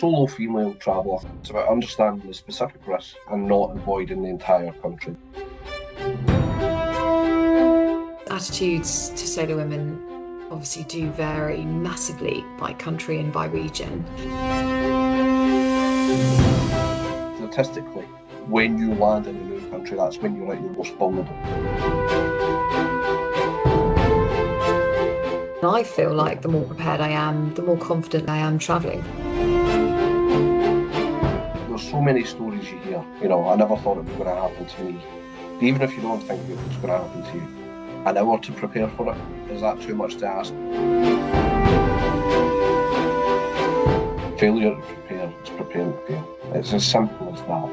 Solo female traveller. It's about understanding the specific risks and not avoiding the entire country. Attitudes to solo women obviously do vary massively by country and by region. Statistically, when you land in a new country, that's when you're at your most vulnerable. I feel like the more prepared I am, the more confident I am travelling. There's so many stories you hear, I never thought it was going to happen to me. Even if you don't think it was going to happen to you, an hour to prepare for it, is that too much to ask? Failure to prepare is preparing to fail. It's as simple as that.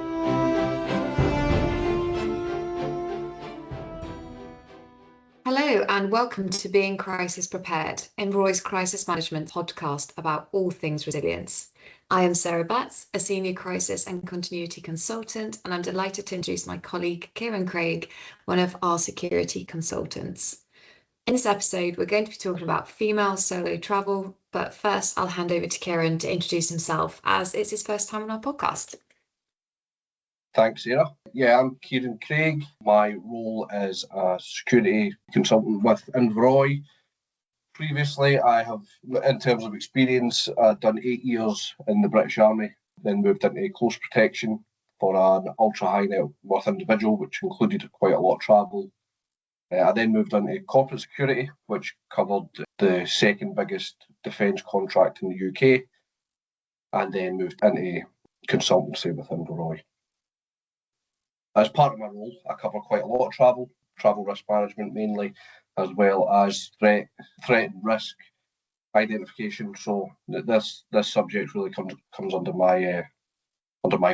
Hello and welcome to Being Crisis Prepared, Inverroy's crisis management podcast about all things resilience. I am Sarah Batts, a senior crisis and continuity consultant, and I'm delighted to introduce my colleague Kieran Craig, one of our security consultants. In this episode, we're going to be talking about female solo travel, but first I'll hand over to Kieran to introduce himself as it's his first time on our podcast. Thanks, Sarah. Yeah, I'm Kieran Craig. My role is a security consultant with Inverroy. Previously, I have, in terms of experience, done 8 years in the British Army, then moved into close protection for an ultra-high net worth individual, which included quite a lot of travel. I then moved into corporate security, which covered the second biggest defence contract in the UK, and then moved into consultancy with Inverroy. As part of my role, I cover quite a lot of travel risk management mainly, as well as threat and risk identification. So this subject really comes under my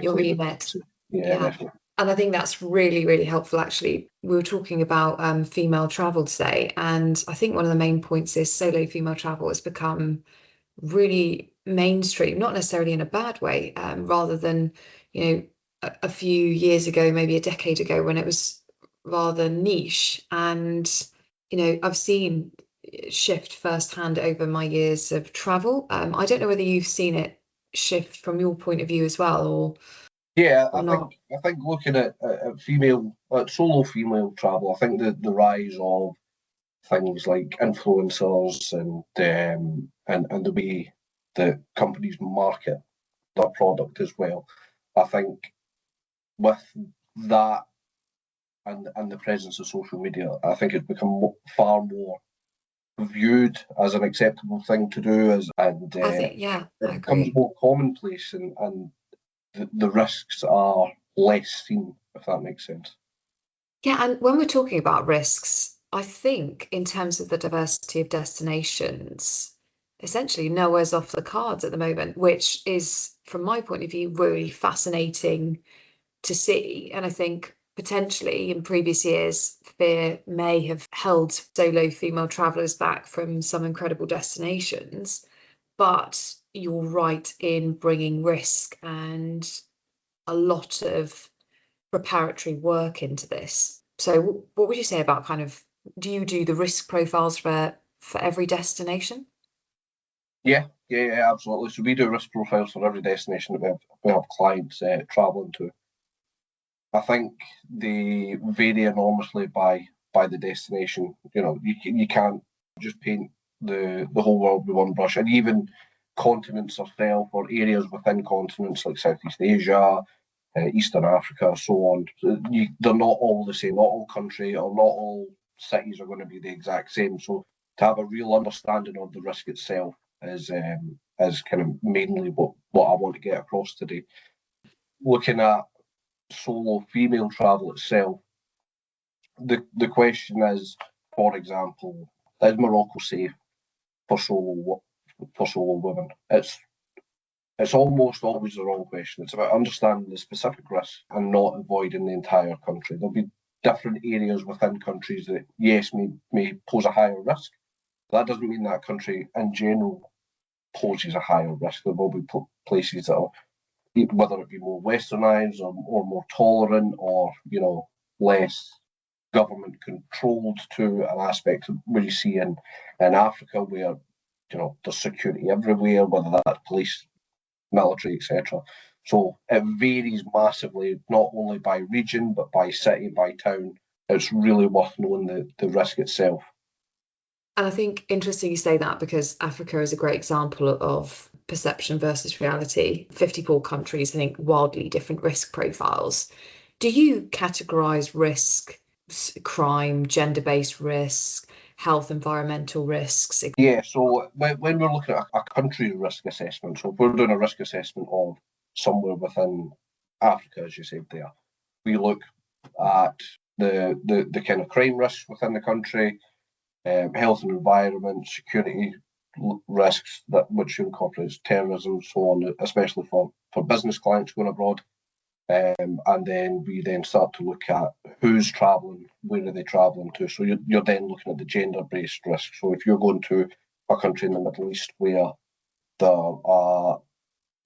your remit. Yeah, definitely. And I think that's really, really helpful, actually. We were talking about female travel today, and I think one of the main points is solo female travel has become really mainstream, not necessarily in a bad way, rather than, a few years ago, maybe a decade ago, when it was rather niche. And, I've seen shift firsthand over my years of travel. I don't know whether you've seen it shift from your point of view as well, or... Yeah, I think looking at solo female travel, I think the rise of things like influencers and the way that companies market their product as well. I think with that and the presence of social media, I think it's become far more viewed as an acceptable thing to do, it becomes more commonplace, and the risks are less seen, if that makes sense. Yeah, and when we're talking about risks, I think in terms of the diversity of destinations, essentially nowhere's off the cards at the moment, which is, from my point of view, really fascinating to see. And I think potentially in previous years, fear may have held solo female travellers back from some incredible destinations. But you're right in bringing risk and a lot of preparatory work into this. So what would you say about do you do the risk profiles for every destination? Yeah, absolutely. So we do risk profiles for every destination that we have clients travelling to. I think they vary enormously by the destination. You can't just paint the whole world with one brush, and even continents itself or areas within continents like Southeast Asia, Eastern Africa, so on. They're not all the same. Not all country or not all cities are going to be the exact same. So to have a real understanding of the risk itself is kind of mainly what I want to get across today. Looking at solo female travel itself, the question is, for example, is Morocco safe for solo women? It's almost always the wrong question. It's about understanding the specific risks and not avoiding the entire country. There'll be different areas within countries that, yes, may pose a higher risk. That doesn't mean that country in general poses a higher risk. There will be places that are, whether it be more westernised or more tolerant or, less government controlled to an aspect where you see in Africa where, there's security everywhere, whether that's police military, etc. So it varies massively, not only by region, but by city, by town. It's really worth knowing the risk itself. And I think interesting you say that, because Africa is a great example of perception versus reality. 54 countries, I think, wildly different risk profiles. Do you categorize risk, crime, gender-based risk, health, environmental risks? Yeah, so when we're looking at a country risk assessment, so if we're doing a risk assessment of somewhere within Africa, as you said there, we look at the kind of crime risks within the country, health and environment, security risks, that which incorporates terrorism, so on, especially for business clients going abroad. And then we then start to look at who's travelling, where are they travelling to. So you're then looking at the gender-based risk. So if you're going to a country in the Middle East where the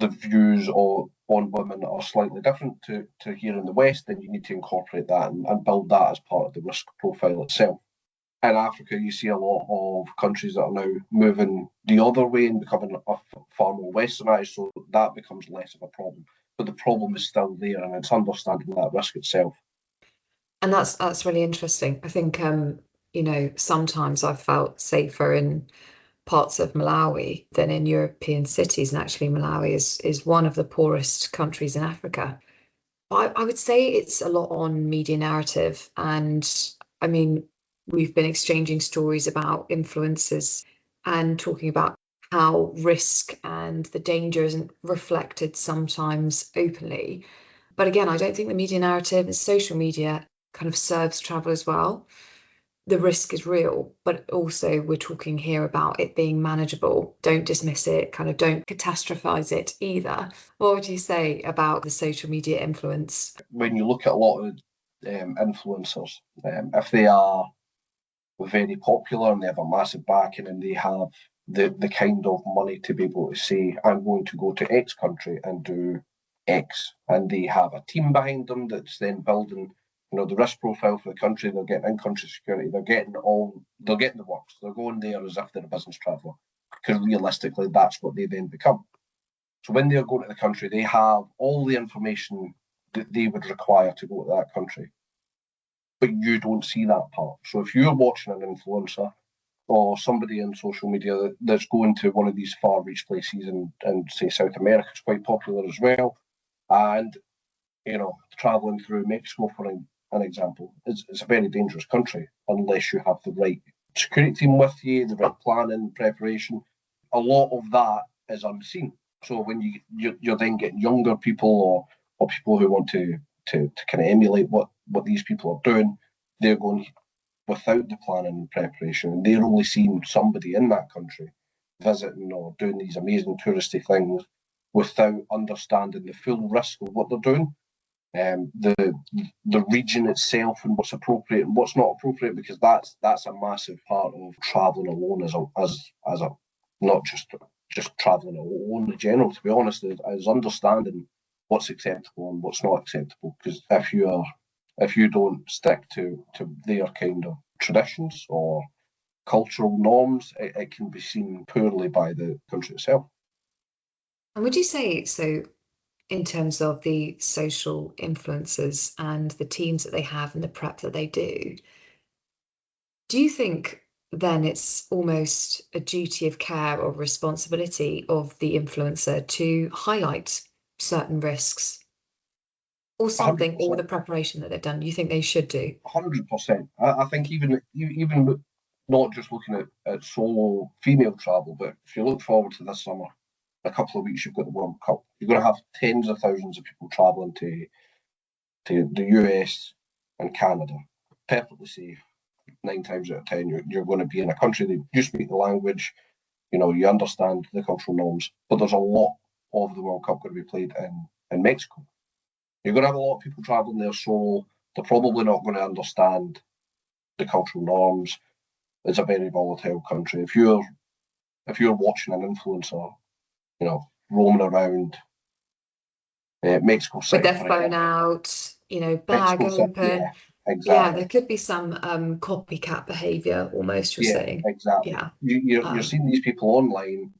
views on women are slightly different to here in the West, then you need to incorporate that and build that as part of the risk profile itself. In Africa, you see a lot of countries that are now moving the other way and becoming far more westernised, so that becomes less of a problem. But the problem is still there, and it's understanding that risk itself. And that's really interesting. I think sometimes I've felt safer in parts of Malawi than in European cities, and actually Malawi is one of the poorest countries in Africa. I would say it's a lot on media narrative, and I mean, we've been exchanging stories about influencers and talking about how risk and the danger isn't reflected sometimes openly. But again, I don't think the media narrative and social media kind of serves travel as well. The risk is real, but also we're talking here about it being manageable. Don't dismiss it, kind of don't catastrophize it either. What would you say about the social media influence? When you look at a lot of influencers, if they are very popular and they have a massive backing and they have the kind of money to be able to say, I'm going to go to X country and do X, and they have a team behind them that's then building, the risk profile for the country. They're getting in-country security. They're getting the works. They're going there as if they're a business traveller, because realistically, that's what they then become. So when they're going to the country, they have all the information that they would require to go to that country, but you don't see that part. So if you're watching an influencer or somebody in social media that's going to one of these far-reach places, and say South America is quite popular as well, and traveling through Mexico for an example, it's a very dangerous country unless you have the right security team with you, the right planning, preparation. A lot of that is unseen. So when you're then getting younger people or people who want to kind of emulate what these people are doing, they're going without the planning and preparation, and they're only seeing somebody in that country visiting or doing these amazing touristy things without understanding the full risk of what they're doing. The region itself and what's appropriate and what's not appropriate, because that's a massive part of travelling alone as a not just travelling alone in general, to be honest, is understanding what's acceptable and what's not acceptable. Because if you don't stick to their kind of traditions or cultural norms, it can be seen poorly by the country itself. And would you say, so in terms of the social influencers and the teams that they have and the prep that they do you think then it's almost a duty of care or responsibility of the influencer to highlight certain risks or something, 100%. or the preparation that they've done? You think they should do? 100%. I think even not just looking at solo female travel, but if you look forward to this summer, a couple of weeks, you've got the World Cup. You're going to have tens of thousands of people travelling to the US and Canada. Perfectly safe. 9 times out of 10, you're going to be in a country that you speak the language, you understand the cultural norms. But there's a lot of the World Cup going to be played in Mexico. You're going to have a lot of people travelling there solo. They're probably not going to understand the cultural norms. It's a very volatile country. If you're watching an influencer, roaming around Mexico City, With their phone out, bag Mexico City, open. yeah, exactly. There could be some copycat behaviour almost, you're saying. Exactly. Yeah. You're seeing these people online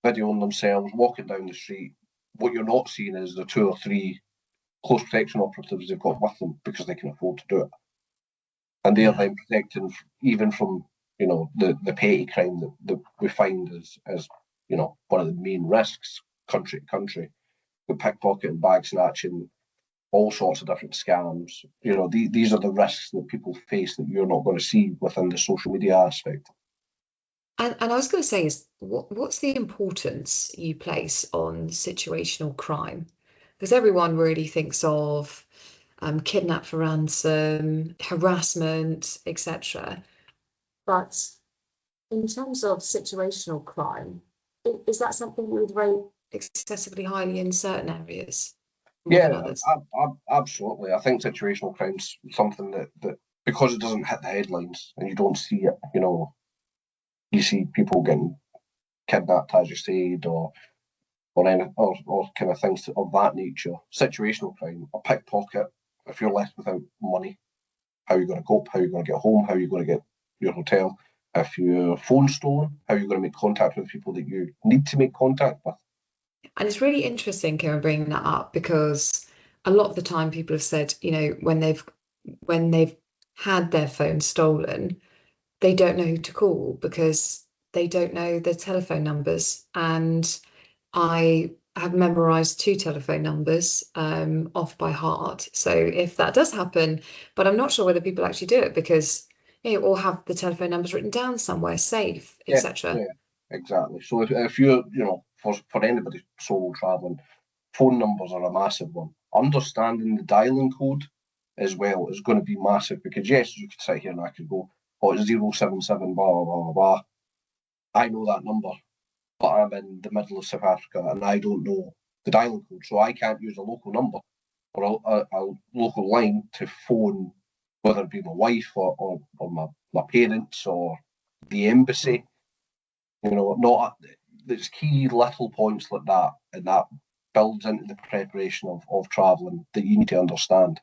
videoing themselves walking down the street, What you're not seeing is the 2 or 3 close protection operatives they've got with them because they can afford to do it. And they are then protecting even from, the petty crime that we find as one of the main risks country to country, the pickpocketing, bag snatching, all sorts of different scams. These are the risks that people face that you're not going to see within the social media aspect. And I was going to say, is what's the importance you place on situational crime? Because everyone really thinks of kidnap for ransom, harassment, etc. But in terms of situational crime, is that something you would rate excessively highly in certain areas more than others? Absolutely. I think situational crime's something that because it doesn't hit the headlines and you don't see it, you see people getting kidnapped, as you said, or kind of things of that nature. Situational crime, a pickpocket, if you're left without money, how are you going to cope? How are you going to get home? How are you going to get your hotel? If your phone's stolen, how are you going to make contact with people that you need to make contact with? And it's really interesting, Kieran, bringing that up, because a lot of the time people have said, when they've had their phone stolen, they don't know who to call because they don't know the telephone numbers. And I have memorized 2 telephone numbers off by heart. So if that does happen, but I'm not sure whether people actually do it because all have the telephone numbers written down somewhere safe, etc. Yeah, exactly. So if you're, for anybody solo traveling, phone numbers are a massive one. Understanding the dialing code as well is going to be massive because yes, you could sit here and I could go, oh, it's 077 blah blah blah blah. I know that number, but I'm in the middle of South Africa and I don't know the dialing code, so I can't use a local number or a local line to phone, whether it be my wife or my parents or the embassy. Not there's key little points like that, and that builds into the preparation of traveling that you need to understand.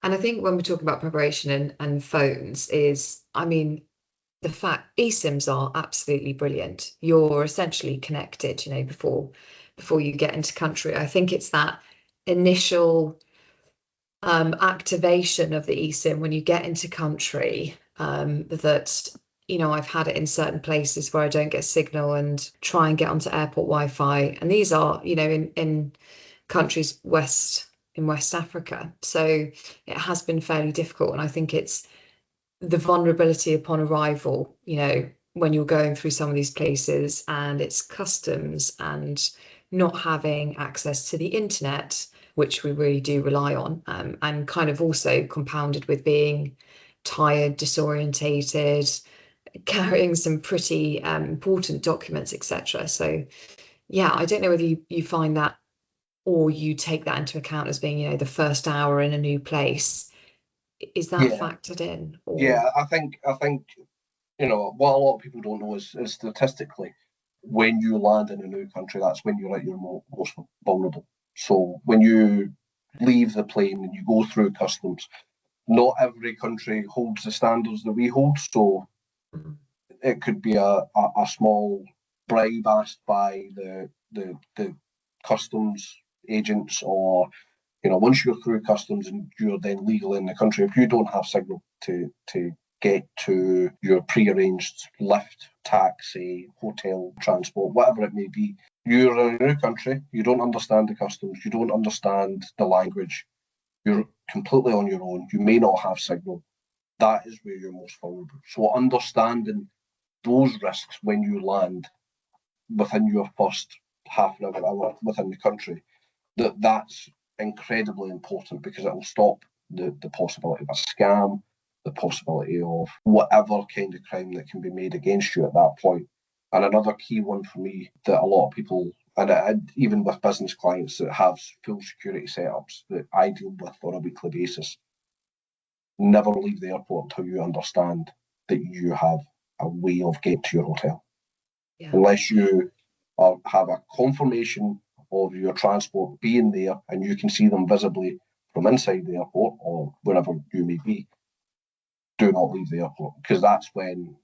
And I think when we're talking about preparation and phones is, the fact eSIMs are absolutely brilliant. You're essentially connected, before you get into country. I think it's that initial activation of the eSIM when you get into country that I've had it in certain places where I don't get signal and try and get onto airport Wi-Fi, and these are in countries in West Africa, so it has been fairly difficult. And I think it's the vulnerability upon arrival, when you're going through some of these places and it's customs and not having access to the internet, which we really do rely on, and kind of also compounded with being tired, disorientated, carrying some pretty important documents, etc. So yeah, I don't know whether you find that or you take that into account as being, the first hour in a new place. Is that factored in? Or? Yeah, I think what a lot of people don't know is statistically, when you land in a new country, that's when you're at your most vulnerable. So when you leave the plane and you go through customs, not every country holds the standards that we hold. So it could be a small bribe asked by the customs agents, or once you're through customs and you're then legal in the country, if you don't have signal to get to your pre-arranged lift, taxi, hotel, transport, whatever it may be, you're in a new country, you don't understand the customs, you don't understand the language, you're completely on your own, you may not have signal. That is where you're most vulnerable. So understanding those risks when you land within your first half an hour within the country, that's incredibly important because it will stop the possibility of a scam, the possibility of whatever kind of crime that can be made against you at that point. And another key one for me that a lot of people, and even with business clients that have full security setups that I deal with on a weekly basis, never leave the airport until you understand that you have a way of getting to your hotel. Yeah. Unless you have a confirmation of your transport being there and you can see them visibly from inside the airport or wherever you may be, do not leave the airport, because that's when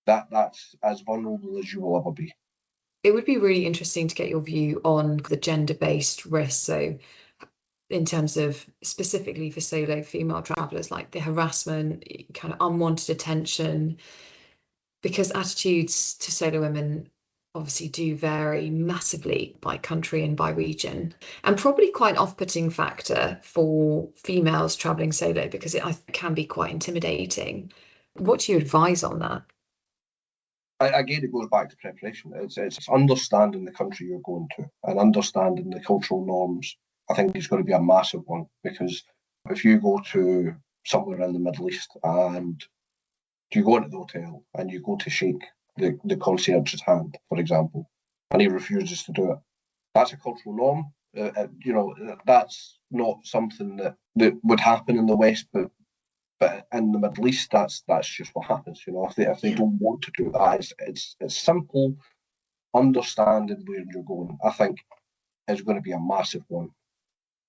that's as vulnerable as you will ever be. it would be really interesting to get your view on the gender-based risk. So in terms of specifically for solo female travelers, like the harassment, kind of unwanted attention, because attitudes to solo women obviously do vary massively by country and by region, and probably quite an off-putting factor for females traveling solo because it can be quite intimidating. What do you advise on that? Again, it goes back to preparation. It's understanding the country you're going to and understanding the cultural norms. I think it's going to be a massive one, because if you go to somewhere in the Middle East and you go into the hotel and you go to shake the concierge's hand, for example, and he refuses to do it, that's a cultural norm. That's not something that would happen in the West, but in the Middle East, that's just what happens. If they don't want to do that, it's simple. Understanding where you're going, I think, is going to be a massive one.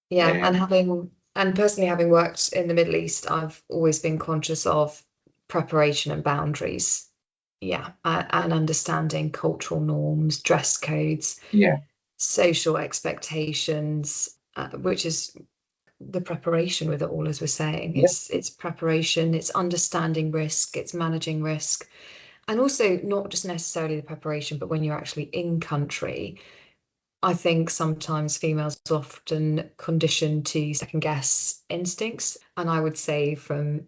Yeah, and personally having worked in the Middle East, I've always been conscious of preparation and boundaries. Yeah, and understanding cultural norms, dress codes, social expectations, which is the preparation with it all, as we're saying. It's preparation, it's understanding risk, it's managing risk, and also not just necessarily the preparation, but when you're actually in country. I think sometimes females are often conditioned to second guess instincts, and I would say from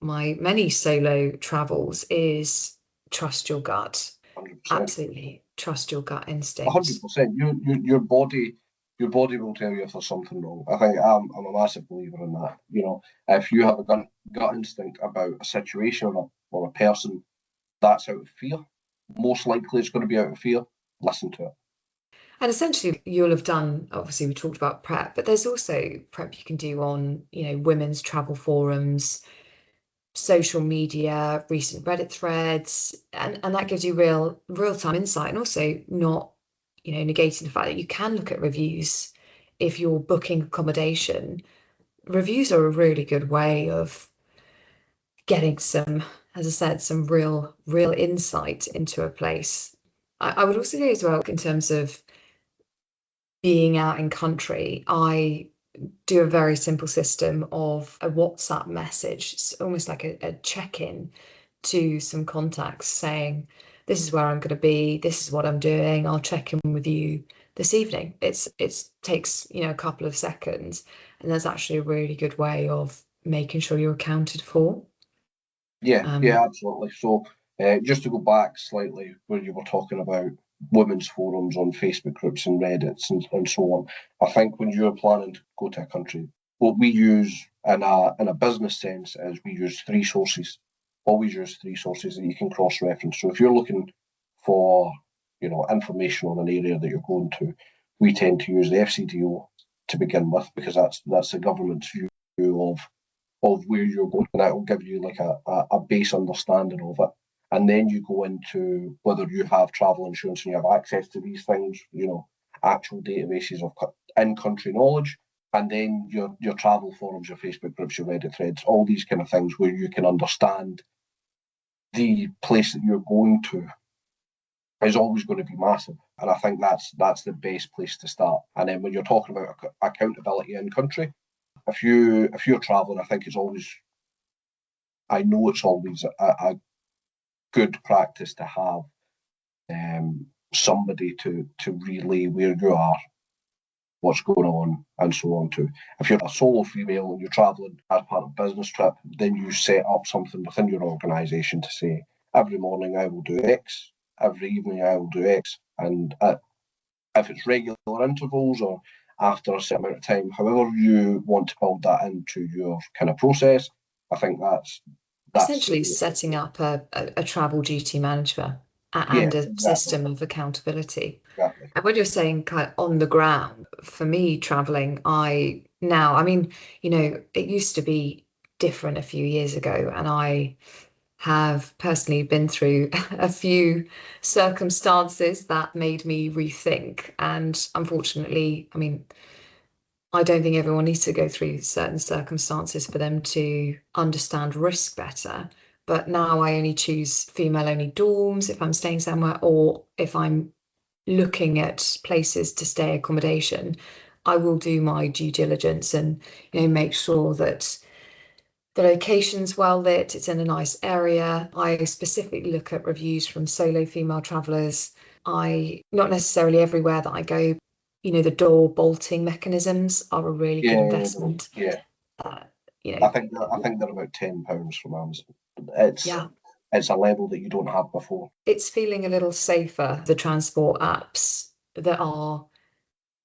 my many solo travels is trust your gut. 100%. Absolutely trust your gut instincts. 100%. Your body will tell you if there's something wrong. I think I'm a massive believer in that. If you have a gut instinct about a situation or a person, that's out of fear. Most likely it's going to be out of fear. Listen to it. And essentially, you'll have done, obviously, we talked about prep, but there's also prep you can do on, women's travel forums, social media, recent Reddit threads, and that gives you real-time insight, and also not, negating the fact that you can look at reviews if you're booking accommodation. Reviews are a really good way of getting some, as I said, some real insight into a place. I would also say as well, in terms of being out in country, I do a very simple system of a WhatsApp message. It's almost like a check-in to some contacts saying, this is where I'm going to be, this is what I'm doing, I'll check in with you this evening. It takes, a couple of seconds, and there's actually a really good way of making sure you're accounted for. Yeah, absolutely. So just to go back slightly, where you were talking about women's forums on Facebook groups and Reddits and so on, I think when you're planning to go to a country, what we use in a business sense is we use three sources. Always use three sources that you can cross-reference. So if you're looking for, information on an area that you're going to, we tend to use the FCDO to begin with, because that's the government's view of where you're going, and that will give you like a base understanding of it. And then you go into whether you have travel insurance and you have access to these things, actual databases of in-country knowledge, and then your travel forums, your Facebook groups, your Reddit threads, all these kind of things where you can understand the place that you're going to is always going to be massive. And I think that's the best place to start. And then when you're talking about accountability in country, if you're traveling, I know it's always a good practice to have somebody to relay where you are, what's going on, and so on to. If you're a solo female and you're traveling as part of a business trip, then you set up something within your organisation to say, every morning I will do X, every evening I will do X, and if it's regular intervals or after a certain amount of time, however you want to build that into your kind of process, I think that's essentially setting up a travel duty manager and a system of accountability. Exactly. And when you're saying kind of on the ground, for me traveling, it used to be different a few years ago, and I have personally been through a few circumstances that made me rethink. And unfortunately, I don't think everyone needs to go through certain circumstances for them to understand risk better. But now I only choose female-only dorms if I'm staying somewhere, or if I'm looking at places to stay accommodation, I will do my due diligence and, make sure that the location's well lit, it's in a nice area. I specifically look at reviews from solo female travellers. Not necessarily everywhere that I go, the door bolting mechanisms are a really good investment. Yeah. Uh, I think they're about £10 from Amazon. It's a level that you don't have before. It's feeling a little safer. The transport apps that are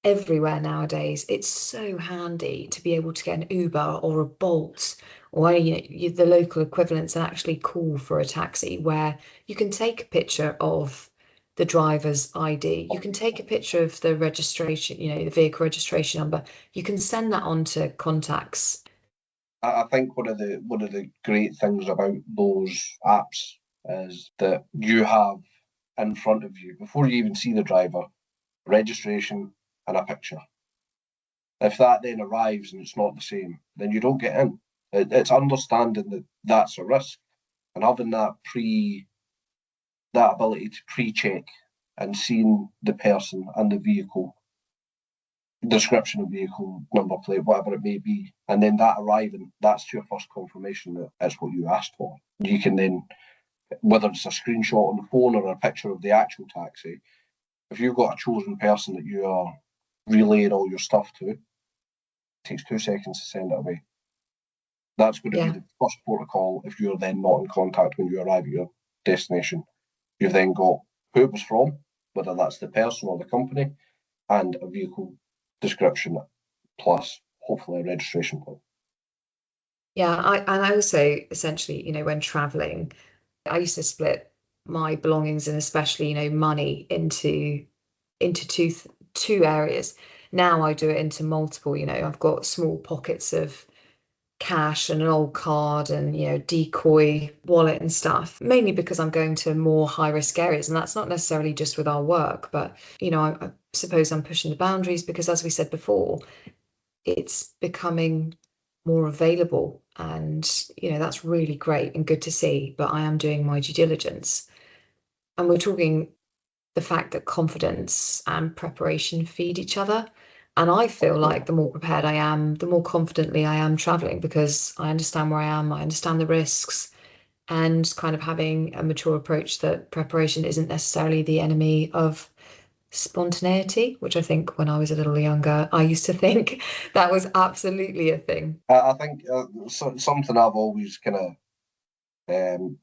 everywhere nowadays, it's so handy to be able to get an Uber or a Bolt or the local equivalents and actually call for a taxi, where you can take a picture of the driver's ID, you can take a picture of the registration, the vehicle registration number, you can send that on to contacts. I think one of the great things about those apps is that you have in front of you, before you even see the driver, registration and a picture. If that then arrives and it's not the same, then you don't get in. It's understanding that that's a risk, and having that ability to pre-check and seeing the person and the vehicle, description of vehicle, number plate, whatever it may be, and then that arriving, that's your first confirmation that it's what you asked for. You can then, whether it's a screenshot on the phone or a picture of the actual taxi, if you've got a chosen person that you are relaying all your stuff to, it takes 2 seconds to send it away. That's going to be the first protocol. If you're then not in contact when you arrive at your destination, you've then got who it was from, whether that's the person or the company, and a vehicle description plus hopefully a registration plate. Yeah, I also essentially, when traveling, I used to split my belongings and especially, money into two areas. Now I do it into multiple. I've got small pockets of cash and an old card and decoy wallet and stuff, mainly because I'm going to more high risk areas, and that's not necessarily just with our work, but I suppose I'm pushing the boundaries because, as we said before, it's becoming more available, and that's really great and good to see. But I am doing my due diligence, and we're talking the fact that confidence and preparation feed each other. And I feel like the more prepared I am, the more confidently I am traveling, because I understand where I am, I understand the risks, and kind of having a mature approach that preparation isn't necessarily the enemy of spontaneity, which I think when I was a little younger, I used to think that was absolutely a thing. I think something I've always kind of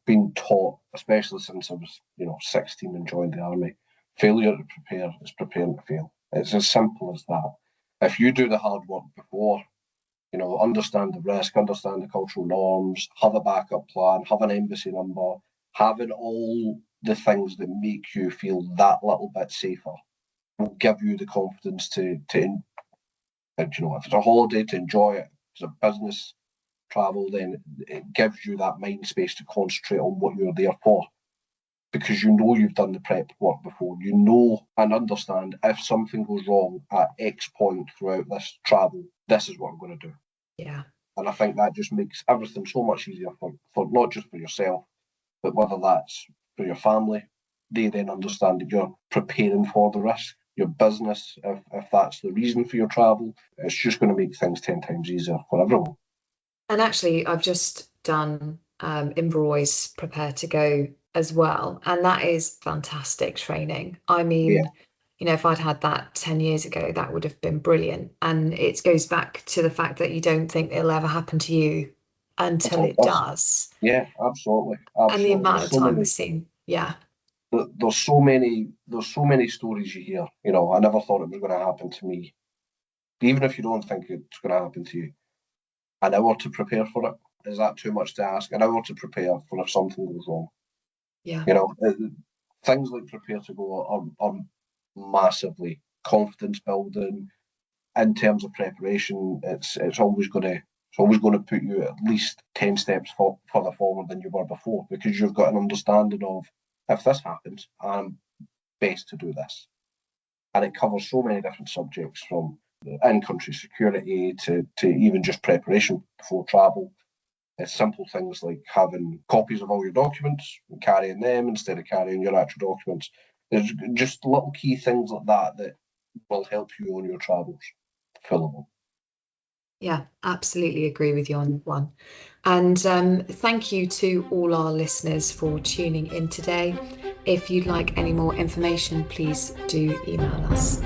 been taught, especially since I was 16 and joined the army. Failure to prepare is preparing to fail. It's as simple as that. If you do the hard work before, understand the risk, understand the cultural norms, have a backup plan, have an embassy number, having all the things that make you feel that little bit safer will give you the confidence to if it's a holiday, to enjoy it. If it's a business travel, then it gives you that mind space to concentrate on what you're there for, because you've done the prep work before. You know and understand, if something goes wrong at X point throughout this travel, this is what I'm going to do. Yeah. And I think that just makes everything so much easier for not just for yourself, but whether that's for your family. They then understand that you're preparing for the risk. Your business, if that's the reason for your travel, it's just going to make things 10 times easier for everyone. And actually, I've just done Inverroy's Prepare to Go as well, and that is fantastic training. I mean, if I'd had that 10 years ago, that would have been brilliant. And it goes back to the fact that you don't think it'll ever happen to you until it does. Yeah, absolutely. And the amount of time we've seen, there's so many stories you hear. I never thought it was going to happen to me. Even if you don't think it's going to happen to you, an hour to prepare for it, is that too much to ask? An hour to prepare for if something goes wrong. Yeah. Things like Prepare to Go are massively confidence building. In terms of preparation, it's always going to put you at least 10 steps further forward than you were before, because you've got an understanding of, if this happens, I'm best to do this. And it covers so many different subjects, from in-country security to even just preparation before travel. It's simple things like having copies of all your documents and carrying them instead of carrying your actual documents. There's just little key things like that will help you on your travels. Full of them. Yeah, absolutely agree with you on that one. And thank you to all our listeners for tuning in today. If you'd like any more information, please do email us.